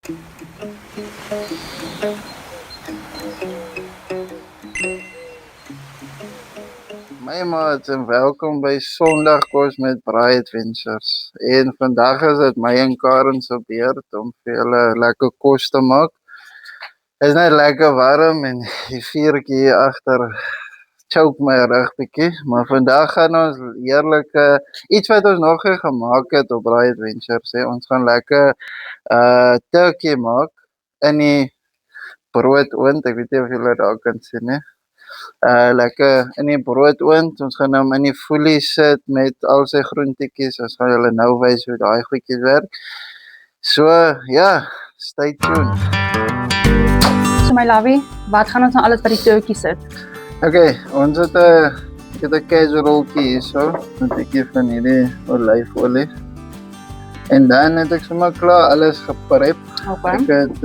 My maats en welkom by Sondagkos met Braai Adventures. En vandag is dit my en Karen se beurt om vir julle lekker kos te maak. Dit is net lekker warm en die vuurtjie hier agter choke my rug bietjie, maar vandag gaan ons heerlike iets wat ons nog nie gemaak het op Braai Adventures. Ons gaan lekker turkey maak in die broodoond. Ek weet nie of julle daar kan sien nie. Lekker in die broodoond. Ons gaan hom in die foelie sit met al sy groentetjies. Ons gaan julle nou wys hoe daai goedjies werk. So, ja, stay tuned. So my lovey, wat gaan ons nou alles by die turkey sit? Okay, ons het 'n casserolkie hierso, met 'n bietjie van hierdie olyfolie. En dan het ek sommer klaar alles geprep. Okay. Ek het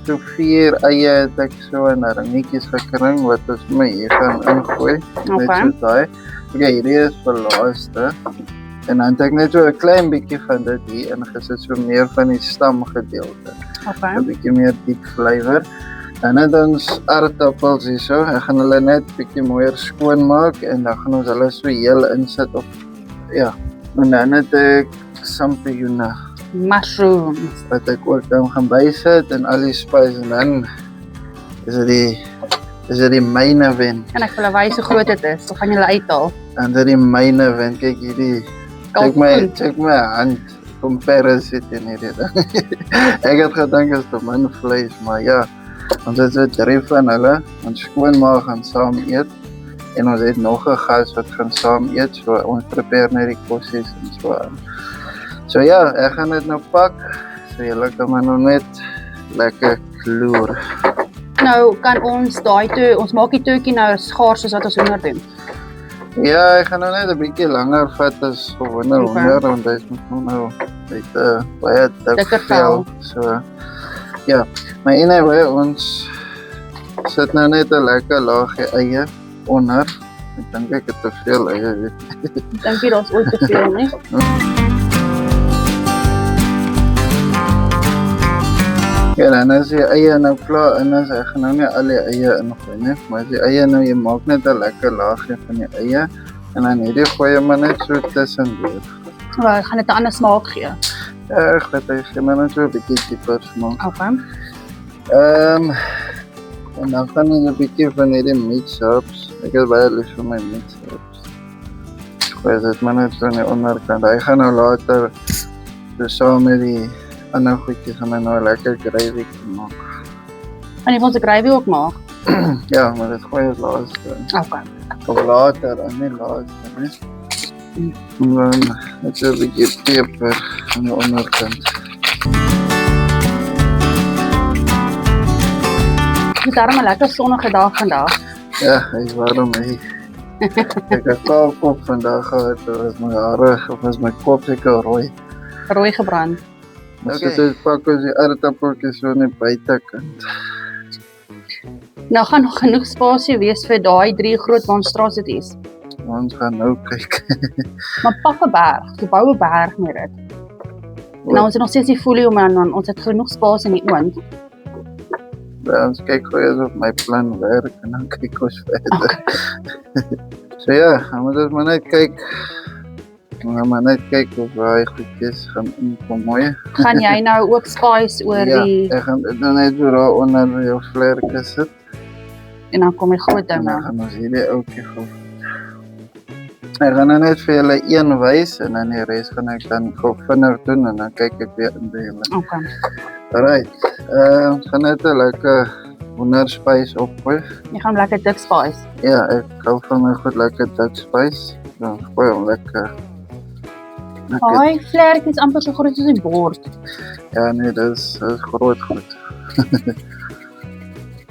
so 4 eie het ek so in ringetjies gekring wat ons my hier gaan ingooi. Net so daai. Okay, hierdie is vir laaste. En dan het ek net so 'n klein bietjie van dit hier ingesit, so meer van die stamgedeelte. Okay. 'n bietjie meer diep flavour. Dan het ons aardappels hierso. Ek gaan hulle net bietjie mooier skoon maak en dan gaan ons hulle so heel insit op ja. En dan het ek sampioene Mushrooms. wat ek ook dan gaan bysit en al die spice en dan is dit die main event. Kan ek vir julle wys hoe groot dit is? Of gaan julle uithaal? En dit die main event. Kyk hierdie. Check my hand. Comparison in hierdie ding. Ek het gedink is te min vleis, maar ja. Ons het so 3 van hulle. Ons skoonma gaan saam eet. En ons het nog 'n gas wat gaan saam eet. So ons prepare net die kossies en so aan. So ja, ek gaan dit nou pak. So julle kan maar nou net lekker kloer. Nou kan ons ons maak die turkey nou skaars soos wat ons hoender doen. Ja, ek gaan nou net 'n bietjie langer vat as gewone hoender, want dit moet nou net baie dik vel. So ja, maar anyway, ons sit nou net 'n lekker laagie eie onder. Ek dink ek het te veel eie. Dink jy daar's ooit te veel nie? Ja, dan as die eie nou klaar in is, ek gaan nou nie al die eie ingooi nie, maar as die eie nou, jy maak net 'n lekker laagie van die eie, en dan hierdie gooi jy maar net so tussendeur. Maar gaan dit 'n ander smaak gee? Ja, ek weet, ek gee maar net so 'n bietjie dieper smaak. Okay. En dan gaan ons 'n bietjie van hierdie meat herbs, ek is baie lief vir my meat herbs. Gooi dit maar net so aan die onderkant, hy gaan nou later, so saam met die ander goedjies gaan my nou 'n lekker gravy maak. Gaan jy vir ons 'n gravy ook maak? Ja, maar dit gooi ons laaste. Okay. Of later, en nie laaste, nie. En dan net so 'n bietjie peper aan die onderkant. Dit is darem 'n lekker sonnige dag vandag. Ja, hy is warm, hy. Ek het al kop vandag gehad, was my hare, of was my kop seker rooi. Rooi gebrand. Okay. So dit pak ons die aardappeltjies so aan die buitekant. Nou gaan nog genoeg spasie wees vir daai 3 groot monstrosities. Ons gaan nou kyk. Maar pak 'n berg, bou 'n berg met dit. Nou ons het nog steeds die folie om en ons het genoeg spasie in die oond. Ja, ons kyk gou eers of my plan werk en dan kyk ons verder. So ja, dan moet ons maar net kyk. Maar net kyk of hy goedjies gaan inkom mooi. Gaan jy nou ook spice oor die... Ja, ek gaan dit nou net so daar onder jou vlerke sit. En dan kom die groot ding En dan nou. gaan ons hierdie ouetjie gou. Ek gaan nou net vir julle een wys en dan die res gaan ek dan gou vinnig doen en dan kyk ek weer in by julle. Okay. Alright, ons gaan net 'n lekker hoenderspys opgooi. Jy gaan lekker dik spice. Ja, ek hou van my goed lekker dik spys. Dan gooi hom lekker. Daai vlerk is amper so groot soos 'n bord. Ja, nee, dis groot goed.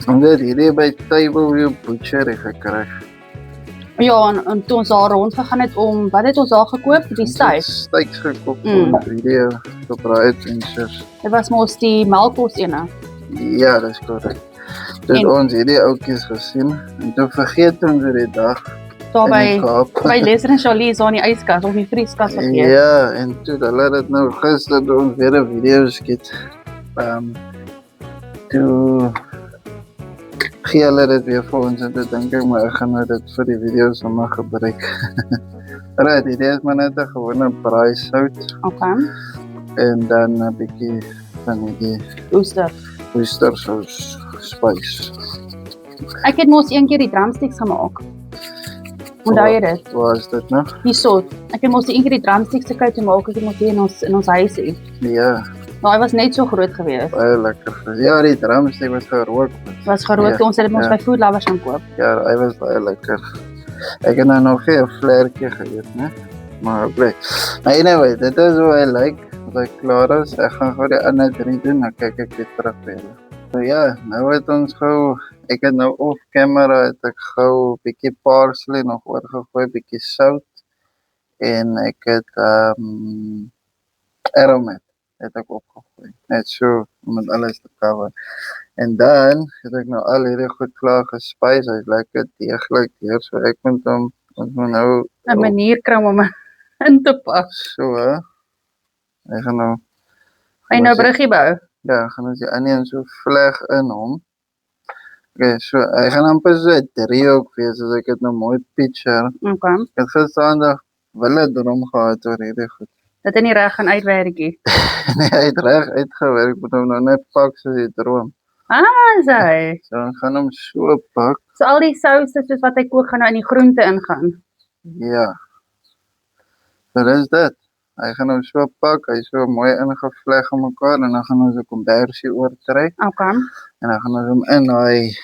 Ons het hierdie by Tableview Butchery gekry. Ja, en toe ons daar rond gegaan het om, wat het ons daar gekoop? Die steak. Steaks gekoop vir hierdie op Braai Adventures. Dit was mos die melkkos ene. Ja, dis korrek. Dus ons hierdie ouetjies gesien en toe vergeet ons die dag Daar by Lester en Charlie is daar in die yskas of die vrieskas vergeet. Ja, en toe hulle het nou gister ons weer 'n video geskiet. toe gee hulle dit weer vir ons en toe dink ek maar ek gaan nou dit vir die video's sommer gebruik. Right, dit is maar net 'n gewone braaisout Okay. en dan 'n bietjie van die oestersous spice. Ek het mos een keer die drumsticks gemaak. Onthou jy dit? Waar is dit nou? Hierso. Ek het mos een keer die drumsticks gekry te maak, ek het mos hier in ons huisie. Ja, Maar hy was net so groot geweest. baie lekker. Ja, die drumstick was gerook. Was gerook, ons het dit mos by Food Lovers gaan koop. Ja, hy was baie lekker. Ek het nou nog geen vlerkie geëet, né? Maar bly. Maar anyway, dit is hoe hy lyk. As hy klaar is, ek gaan gou die ander 3 doen, dan kyk ek weer terug by julle. So ja, nou het ons gou, ek het nou off camera, het ek gou 'n bietjie parsley nog oorgegooi, bietjie sout en ek het aromat het ek opgegooi. Net so om dit alles te cover. En dan het ek nou al hierdie goed klaar gespice, hy's lekker deeglik deur, so ek moet hom, ons moet nou 'n manier kry om hom in te pak. so hè. Ek gaan nou Hy nou bruggie bou. ja, gaan ons die onion so vleg in hom. Okay, so hy gaan amper so 'n driehoek wees as ek dit nou mooi picture. Okay. Ek het gisterand wille drom gehad oor hierdie goed. Dit het nie reg gaan uitwerkie. Nee, hy het reg uitgewerk, moet hom nou net pak soos die droom. Sy. So ons gaan hom so pak. So al die souse soos wat hy kook gaan nou in die groente ingaan. Ja. So dis dit. Hy gaan hom so pak, hy so mooi ingevleg in mekaar en dan gaan ons 'n kombersie oortrek Okay. en dan gaan ons hom in daai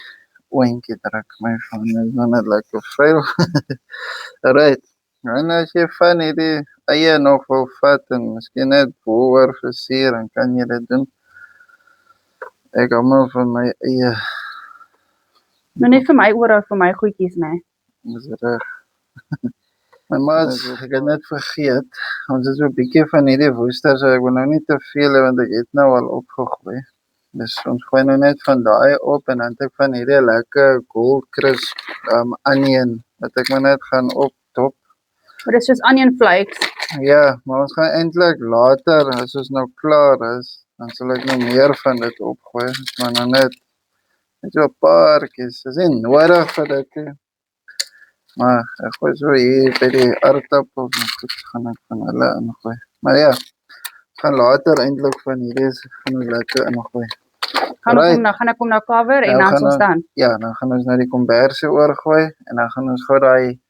oentjie druk. My van is nou net lekker vuil. Alright. En as jy van hierdie eie nog wil vat en miskien net boor versier, dan kan jy dit doen. Ek hou maar van my eie, Nou net vir my oor vir my goedjies, nee. dis reg. My maat, ek het net vergeet, ons het so 'n bietjie van hierdie woester, so ek wil nou nie te veel hê want ek het nou al opgegooi. Dus ons gooi nou net van daai op en dan het ek van hierdie lekker gold crisp onion wat ek maar net gaan optop. Maar dis soos onion flakes. Ja, maar ons gaan eintlik later, as ons nou klaar is, dan sal ek nou meer van dit opgooi. Maar nou net so 'n paartjies, dis nie nodig vir dit nie. Maar ek gooi so hier by die aardappels en goed gaan ek van hulle ingooi. Maar ja, gaan later eintlik van hierdie gaan ons lekker ingooi. Gaan Right. ek hom nou cover en Nou dan gaan sal ons- staan. Ja, dan gaan ons nou die kombersie oorgooi en dan gaan ons gou daai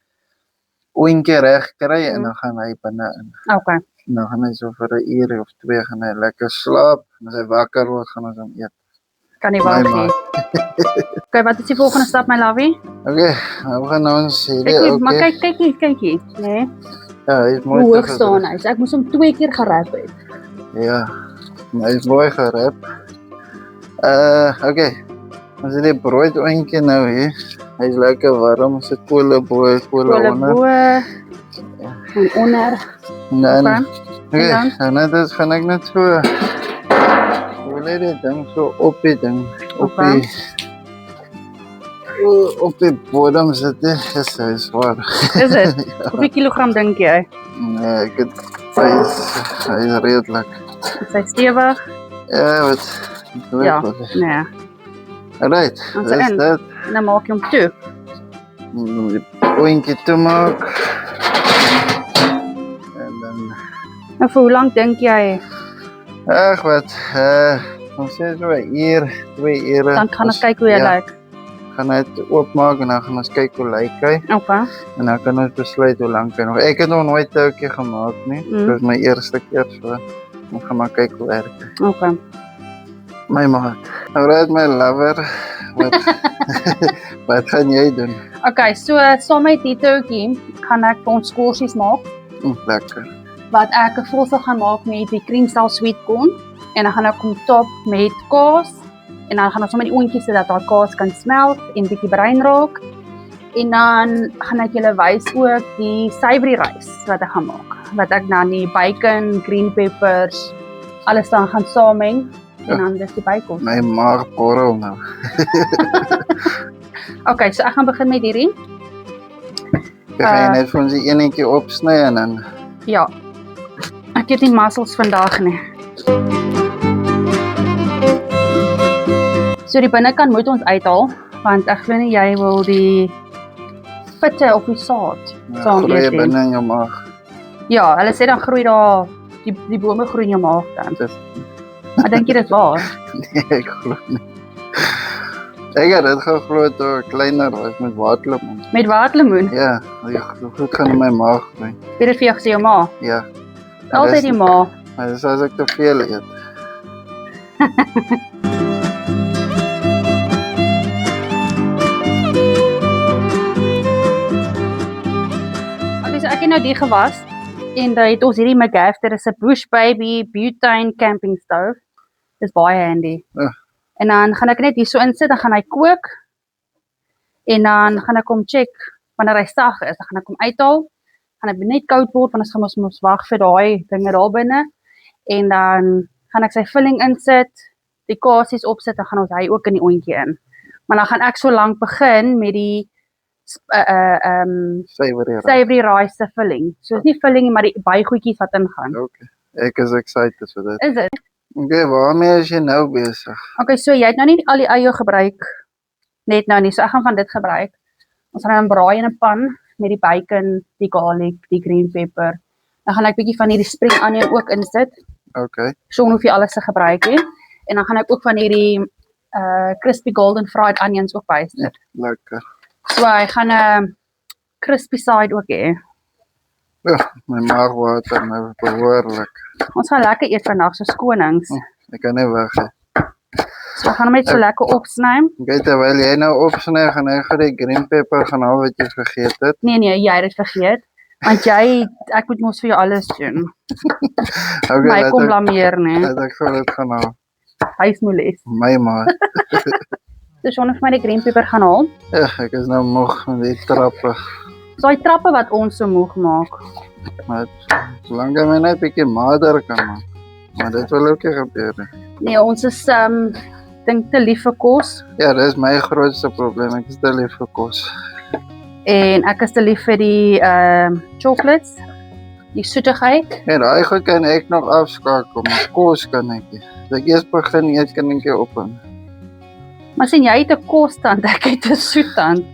oentjie reg kry en dan gaan hy binne in. Okay. En dan gaan hy so vir 'n uur of 2 gaan hy lekker slaap en as hy wakker word gaan ons hom eet. Kan nie My wag nie. maat. Okay, wat is die volgende stap my lovey? Okay, nou gaan ons hierdie Kyk, maar okay. kyk hier, nee. Ja, hy is mooi. Hoe hoog te staan hy? So ek moes hom 2 keer gerap het. Ja, maar hy is mooi gerap. Okay. Ons het die brood oentjie nou hier. Hy is lekker warm, ons het kolle bo, kolle Kolle onder. bo en onder. En dan, Okay. En okay, en dan gaan ek net so, wil jy dit ding so op die ding, Okay. op die bodem sit, dis hy is waar. Is dit? Hoeveel kilogram dink jy? Nee, ek het, hy is redelijk. Is hy stewig? Ja, wat, Ja. Nee. Alright, Ons dis in. dit. En dan maak jy hom toe. Om die oentjie te maak. En dan, En vir hoe lank dink jy? ag wat, ons sê so 'n uur, 2 ure. Dan gaan ons kyk hoe hy ja, lyk. gaan dit oopmaak en dan gaan ons kyk hoe lyk hy. Okay. En dan kan ons besluit hoe lank hy nog. Ek het nog nooit turkey gemaak nie. Mm. Dit is my eerste keer so. Ons gaan maar kyk hoe werk hy. Okay. My maat. Alright my lover. Wat wat gaan jy doen? Okay, so saam met die turkey gaan ek vir ons skorsies maak Lekker. wat ek 'n vulsel gaan maak met die creamstyle sweet corn en dan gaan ek hom top met kaas en dan gaan ons sommer die oontjies sodat daai kaas kan smelt en bietjie bruin raak. En dan gaan ek julle wys ook die savory rice wat ek gaan maak. Wat ek dan die bacon, green peppers, alles dan gaan saameng en dan dis die bykos. My maag borrel nou. Okay, so ek gaan begin met hierdie. Ek gaan net vir ons die enetjie opsny en dan Ja. Ek het nie mussels vandag nie. So die binnekant moet ons uithaal, want ek glo nie jy wil die pitte of die saad saam Groei eet nie. binne in jou maag. Ja, hulle sê dan groei daar, die bome groei in jou maag dan. Dis Ek dink jy dit is waar. nee, ek glo nie. Ek het dit geglo toe ek kleiner was met waterlemoen. Met waterlemoen, Ja, die goed gaan in my maag groei. weet dit vir jou gesê jou ma. Ja. Altyd die ma. Maar dis as ek te veel eet. Okay, so ek het nou die gewas en dan het ons hierdie McGaff, dit is 'n Bush Baby butane camping stove. Dis baie handy. Ja. En dan gaan ek net hier so insit, dan gaan hy kook. En dan gaan ek hom check wanneer hy sag is, dan gaan ek hom uithaal. Gaan hy net koud word want ons gaan ons wag vir daai dinge daar binne. En dan gaan ek sy vulling insit, die kasies opsit, dan gaan ons hy ook in die oontjie in. Maar dan gaan ek so lank begin met die Savory. savory rice se vulling. So is nie vulling nie, maar die bygoedjies wat ingaan. Okay. Ek is excited vir dit. Is dit? Okay, waarmee is jy nou besig? Okay, so jy het nou nie al die eie gebruik net nou nie. So ek gaan van dit gebruik. Ons gaan hom braai in 'n pan met die bacon, die garlic, die green pepper. Dan gaan ek bietjie van hierdie spring onion ook insit. Okay. So hoef jy alles te gebruik nie. En dan gaan ek ook van hierdie crispy golden fried onions ook bysit. Lekker. So hy gaan 'n crispy side ook hê. Ja, my maag water nou behoorlik. Ons gaan lekker eet vandag so konings. Ek kan nie wag nie. So ek gaan hom net so lekker opsny. Okay, terwyl jy nou opsny, gaan ek gou die green pepper gaan haal wat jy vergeet het. Nee, jy het dit vergeet. Want ek moet mos vir jou alles doen. Okay, My kom blameer, nee. laat ek gou dit gaan haal. Huismoeles. My maat. So Sean vir my die green pepper gaan haal. Ja, ek is nou moeg met die trappe. So die trappe wat ons so moeg maak. Maar solank jy my net 'n bietjie mader kan maak. Maar dit wil ook nie gebeur nie. Nee, ons is dink te lief vir kos Ja, dis my grootste probleem. Ek is te lief vir kos. en ek is te lief vir die chocolates, die soetigheid. Ja, daai goed kan ek nog afskakel, maar kos kan ek nie. As ek eers begin eet, kan ek nie ophou. Maar sien jy het 'n kostand, ek het 'n soettand.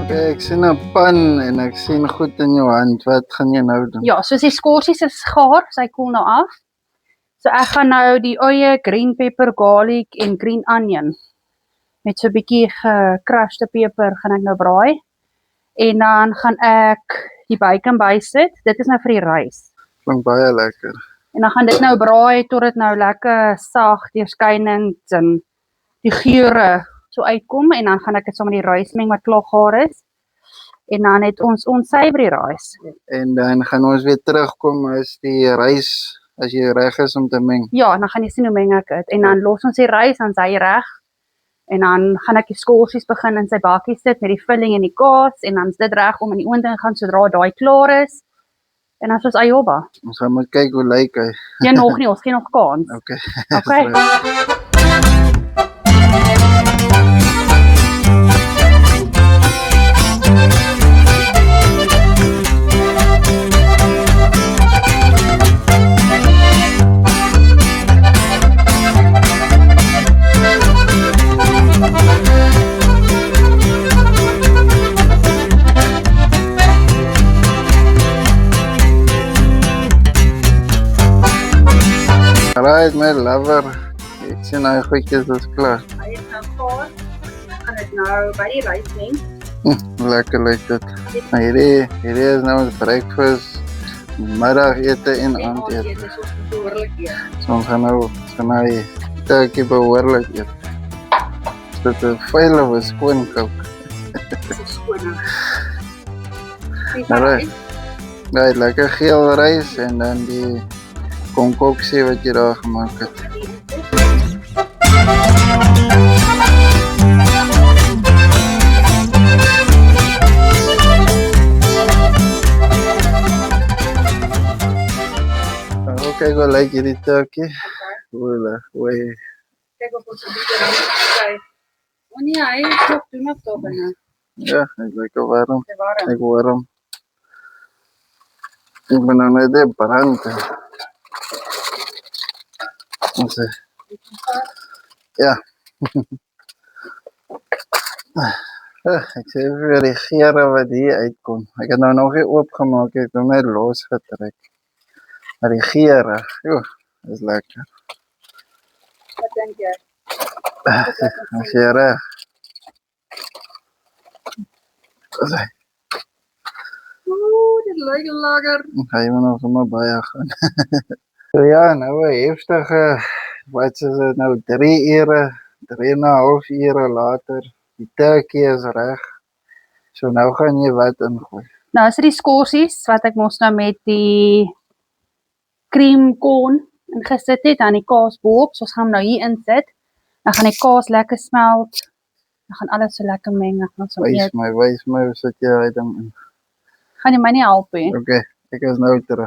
Okay, ek sien 'n pan en ek sien goed in jou hand. Wat gaan jy nou doen? Ja, soos die skorsies is gaar, sy koel nou af. So ek gaan nou die eie green pepper, garlic en green onion met so 'n bietjie gecrushte peper gaan ek nou braai. En dan gaan ek die bacon bysit. Dit is nou vir die rys. Klink baie lekker. En dan gaan dit nou braai tot dit nou lekker sag, deurskynend en die geure so uitkom en dan gaan ek dit saam met die rys meng wat klaar gaar is. En dan het ons savory rice. En dan gaan ons weer terugkom as die rys, as jy reg is om te meng. Ja, dan gaan jy sien hoe meng ek dit. En dan los ons die rys, dan is hy reg. En dan gaan ek die skorsies begin in sy bakkie sit met die vulling en die kaas en dan is dit reg om in die oond te gaan sodra daai klaar is. En dan is ons ayoba. Ons gaan moet kyk hoe lyk hy. Ja, nog nie, ons gee nog kans. Okay. Okay. Alright, my lover. Ek sien hy goedjies is klaar. Hy is nou gaar. Ek gaan dit nou by die rys meng. Lekker lyk dit. Nou hierdie is nou ons breakfast, middagete en aandete. Dit is ons behoorlik eet. So ons gaan nou die turkey behoorlik eet. Dit is veel of 'n skoon kook. Dit is skoon. Alright. Ja, lekker geel rys en dan die konkoksie wat jy daar gemaak het. kyk hoe lyk hierdie turkey. Oei, oei. Kyk of ons 'n bietjie rou kry. O nee, hy is nog doen op daar binne. Ja, hy is lekker warm. Dis warm. Ek hoor hom. Ek ben nou net die brand. Ons sê. Ja. Ek sê vir die gere wat hier uitkom. Ek het nou nog nie oopgemaak, ek het hom net losgetrek. Maar die gere, joh, is lekker. Wat dink jy? As jy reg. Ooh, dit lyk lekker. Ga jy maar nog sommer baie gaan. So ja, nou 'n heftige, wat is dit nou, 3 ure, 3,5 ure later. Die turkey is reg. So nou gaan jy wat ingooi. Nou is dit die skorsies wat ek mos nou met die creamcorn ingesit het, dan die kaas bo-op. So ons gaan hom nou hier insit. Dan gaan die kaas lekker smelt. Dan gaan alles so lekker meng. Dan gaan ons hom eet. Wys my, hoe sit jy daai ding in? Gaan jy my nie help nie? Okay, ek is nou terug.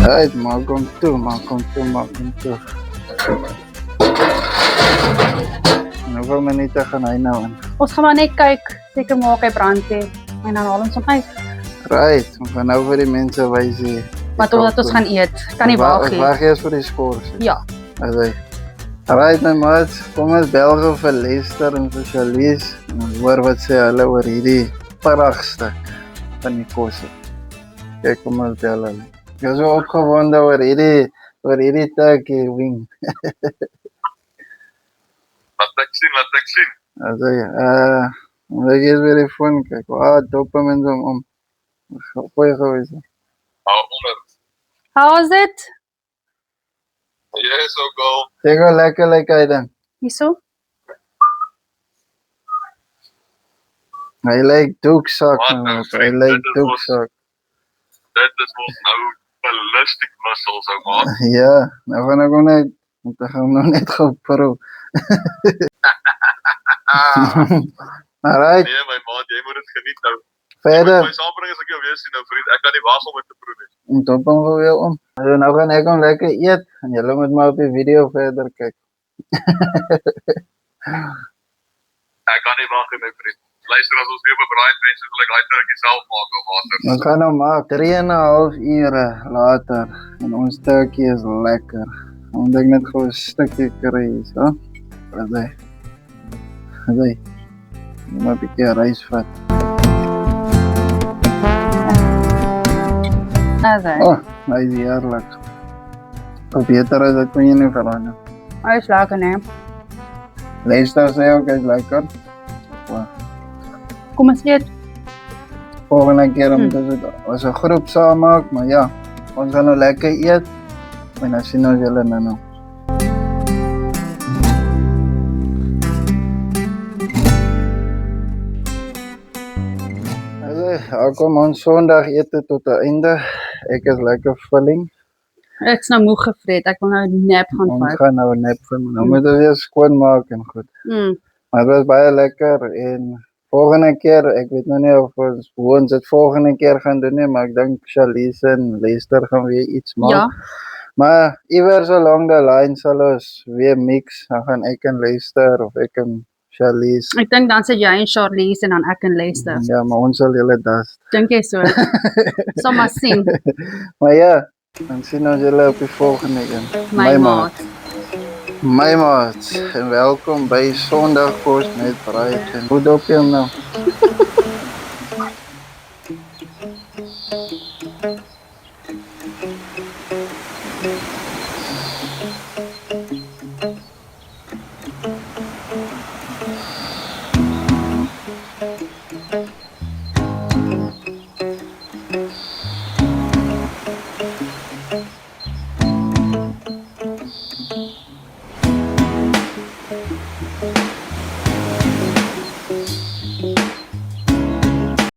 Right, maak hom toe. En hoeveel minute gaan hy nou in? Ons gaan maar net kyk, seker maak hy brand het. En dan haal ons hom uit. Right, ons gaan nou vir die mense wys hier. Maar totdat ons gaan eet. Kan nie wag nie. Wag eers vir die skors. Ja. Asai. Alright my maats, kom ons bel gou vir Lester en vir Charlize en ons hoor wat sê hulle oor hierdie pragtstuk van die kosse. Kyk, kom ons bel hulle. Ek is so opgewonde oor hierdie turkey wing. Wat ek sien. Asai, ek is weer die phone kyk. Dop hom en om. Goeie gewees. Onder. How is it? Yes, ook al. Kyk hoe lekker lyk hy dan. Hierso? Hy lyk doeksak. Wat nou, Hy vriend, lyk dit is doeksak. Dit is ons nou ballistic muscles, ou maat. Ja, nou gaan ek hom net, want ek gaan hom nou net gou proe. Alright, Nee, my maat, jy moet dit geniet nou. verder. My saambring as ek jou weer sien nou, vriend. Ek kan nie wag om dit te proe nie. Dop hom gou weer om. So, nou gaan ek hom lekker eet, en julle moet maar op die video verder kyk. Ek kan nie wag nie, my vriend. Luister, as ons weer op 'n braaid mense wil ek daai turkey self maak, ou maat. Ons gaan nou maar 3,5 ure later, en ons turkey is lekker. Want ek net gou 'n stukkie kry hier, so. Asai. Jy moet 'n bietjie rys vat. Asai. Oh, hy is heerlik. Hoe beter is dit kon jy nie verander. Hy is lekker, nee. Lester sê ook, hy is lekker. Kom ons eet. Volgende keer moet ons dit as 'n groep saam maak, maar ja, ons gaan nou lekker eet, en dan sien ons julle nou. Kom ons Sondag ete tot 'n einde. Ek is lekker vulling. Ek is nou moeg gevreet. Ek wil nou 'n nap gaan Ons vat. gaan nou 'n nap van. Nou moet ons weer skoon maak en goed. Maar dit was baie lekker en volgende keer, ek weet nog nie of ons dit volgende keer gaan doen nie, maar ek dink Charlize en Lester gaan weer iets maak. Ja. Maar iewers along the line sal ons weer mix. Dan gaan ek en Lester of ek en Charlize. Ek dink dan sit jy en Charlize en dan ek en Lester. Ja, maar ons sal julle das. Dink jy so? Sal maar sien. Maar ja, dan sien ons julle op die volgende een. My maat. My maat, en welkom by Sondagkos met Braaid. En hoe dop jy hom nou?